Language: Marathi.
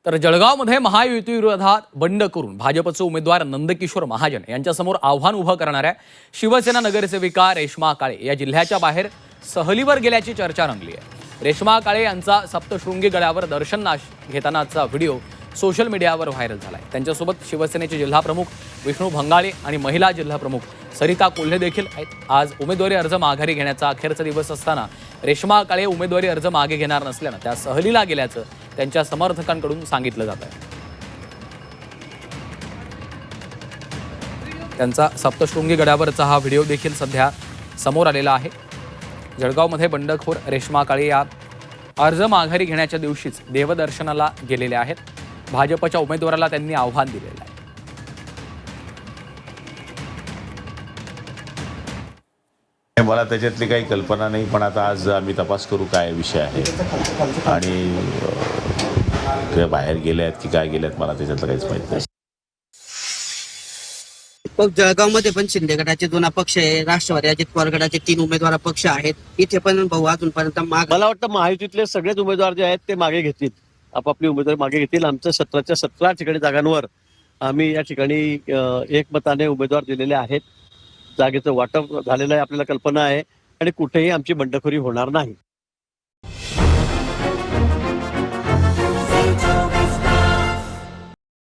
तर जळगावमध्ये महायुतीविरोधात बंड करून भाजपचे उमेदवार नंदकिशोर महाजन यांच्यासमोर आव्हान उभं करणाऱ्या शिवसेना नगरसेविका रेश्मा काळे या जिल्ह्याच्या बाहेर सहलीवर गेल्याची चर्चा रंगली आहे। रेश्मा काळे यांचा सप्तशृंगी गडावर दर्शन घेतानाचा व्हिडिओ सोशल मीडियावर व्हायरल झालाय। त्यांच्यासोबत शिवसेनेचे जिल्हाप्रमुख विष्णू भंगाळे आणि महिला जिल्हाप्रमुख सरिता कोल्हे देखील आहेत। आज उमेदवारी अर्ज माघारी घेण्याचा अखेरचा दिवस असताना रेश्मा काळे उमेदवारी अर्ज मागे घेणार नसल्यानं त्या सहलीला गेल्याचं त्यांच्या समर्थकांकडून सांगितलं जात आहे। त्यांचा सप्तशृंगी गडावरचा हा व्हिडिओ देखील सध्या समोर आलेला आहे। जळगावमध्ये बंडखोर रेश्मा काळे या अर्ज माघारी घेण्याच्या दिवशीच देवदर्शनाला गेलेले आहेत। भाजपच्या उमेदवाराला त्यांनी आव्हान दिलेलं आहे। मला त्याच्यातली काही कल्पना नाही, पण आता आज आम्ही तपास करू काय विषय आहे आणि बाहेर गेले आहेत की काय गेले आहेत मला त्याच्यातलं काहीच माहित नाही। जळगावमध्ये पण शिंदे गटाचे 2 अपक्ष आहे, राष्ट्रवादी अजित पवार गटाचे 3 उमेदवार अपक्ष आहेत। इथे पण भाऊ अजूनपर्यंत मला वाटतं महायुतीतले सगळेच उमेदवार जे आहेत ते मागे घेतील, आपापली उमेदवार मागे घेतील। आमचं 17च्या 17 ठिकाणी जागांवर आम्ही या ठिकाणी एकमताने उमेदवार दिलेले आहेत। जागेचं वाटप झालेलं आहे, आपल्याला कल्पना आहे आणि कुठेही आमची बंडखोरी होणार नाही।